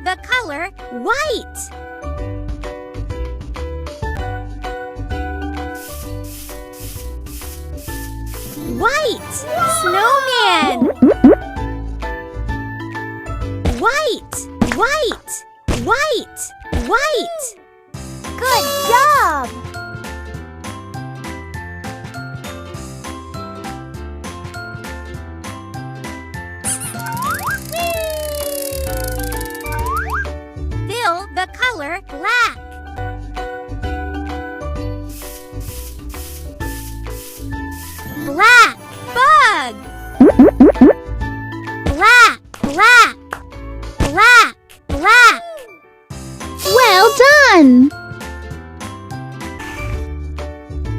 the color white. White. Snowman. White. White. White. White. Good job. Fill the color black. Black. Bug. Black. Black. Black. Black. Well done!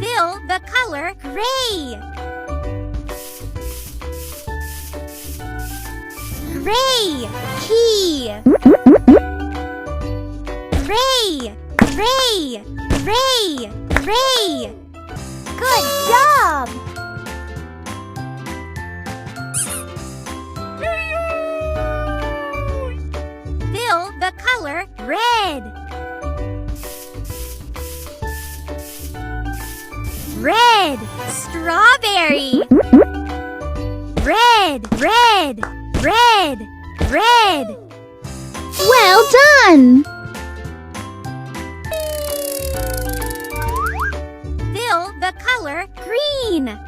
Fill the color gray. Gray. Key. Gray. Gray. Gray. Gray. Good job! Fill the color red. Red. Strawberry. Red. Red. Red. Red. Well done! Fill the color green.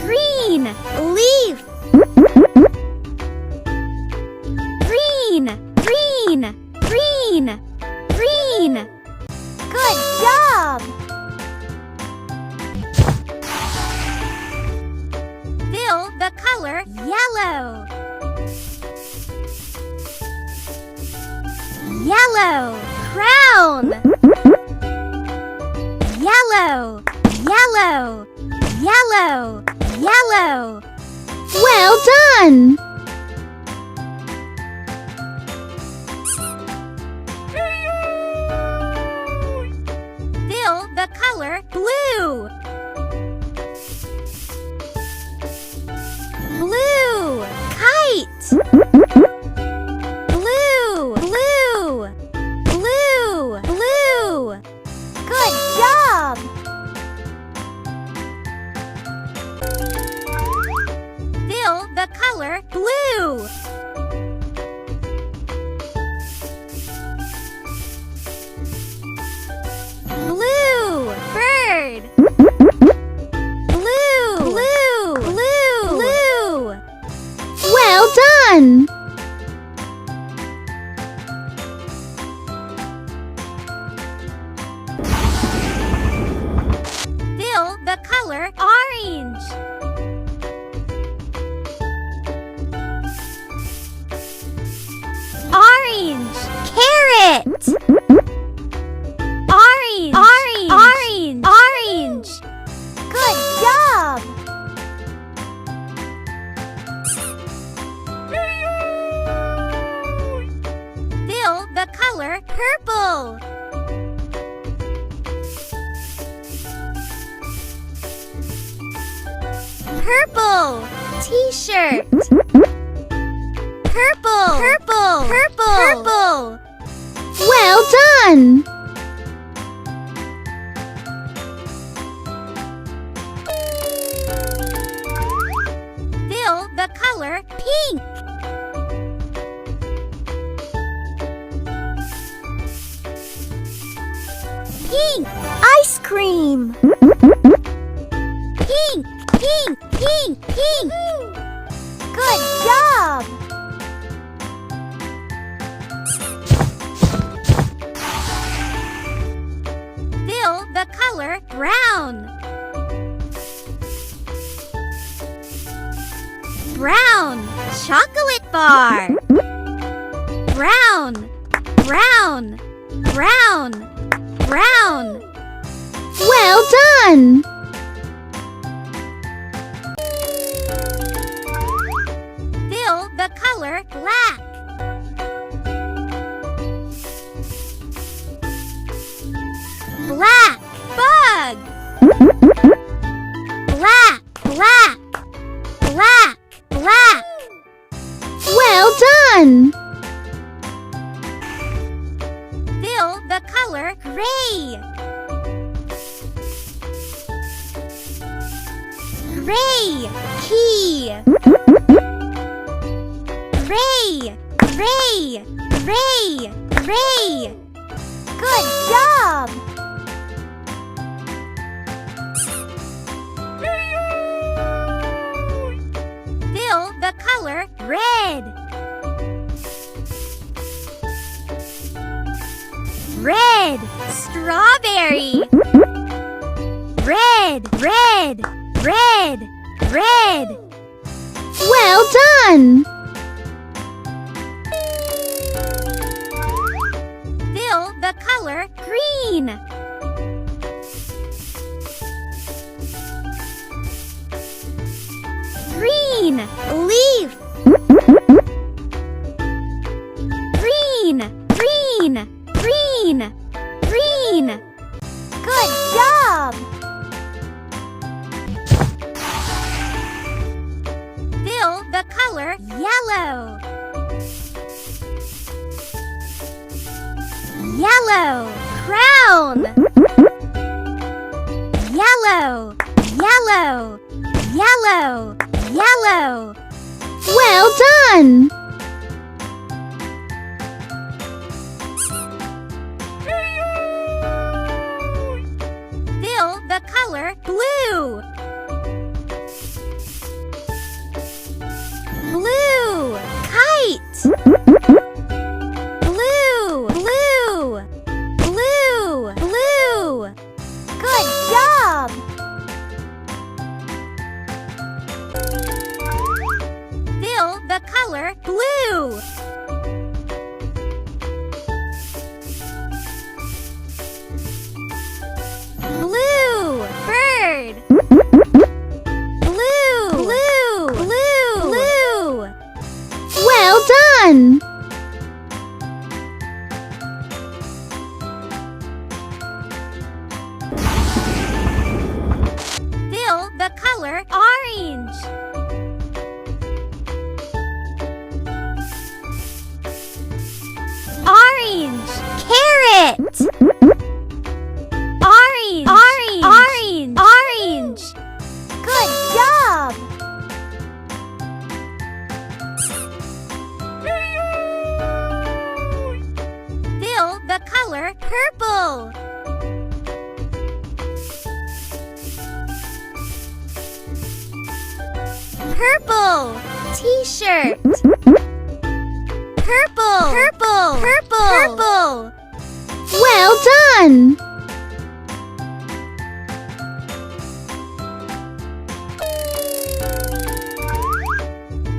Green. Leaf. Green. Green. Green. Green. Good job! Fill the color yellow. Yellow. Crown. Yellow. Yellow. Yellow. Yellow. Well done! Fill the color blue. Blue. Kite. Blue. Blue. Blue. Blue. Good job! Fill the color blue. Blue. Bird. Blue. Blue. Blue. Blue. Well done! Fill the color orange. Orange. Carrot. Orange. Orange. Orange. Orange. Good job! Fill the color purple. Purple. T-shirt. Purple. Purple. Purple. Purple. Well done! Fill the color pink. Pink. Ice cream. Pink. Pink. Pink. Pink. Good job! Fill the color brown. Brown. Chocolate bar. Brown. Brown. Brown. Brown. Well done! Fill the color black. Black. Bug. Black. Black. Black. done! Fill the color gray. Gray. Key. Gray. Gray. Gray. Gray. Good job! Fill the color red. Red. Strawberry. Red. Red. Red. Red. Well done! Fill the color green. Green. Leaf. Green. Green. Green. Green. Good job! Fill the color yellow. Yellow. Crown. Yellow. Yellow. Yellow. Yellow. Well done! Fill the color blue. Blue. Kite. Blue. Blue. Blue. Blue. Good job! Fill the color blue. Blue. Bird. Blue. Blue. Blue. Blue. Well done! Fill the color orange. Orange. Carrot. Orange. Orange. Orange. Orange. Good job! Fill the color purple. Purple. T-shirt. Purple. Purple. Purple. Purple. Well done!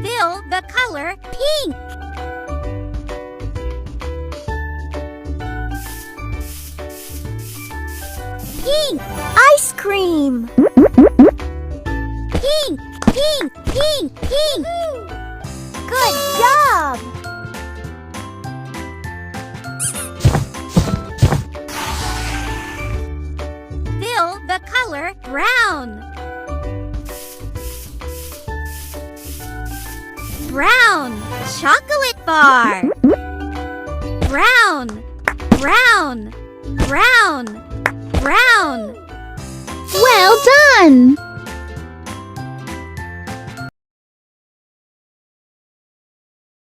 Fill the color pink. Pink. Ice cream. Pink. Pink. Pink. Pink. Good job! Fill the color brown. Brown. Chocolate bar. Brown. Brown. Brown. Brown. Well done!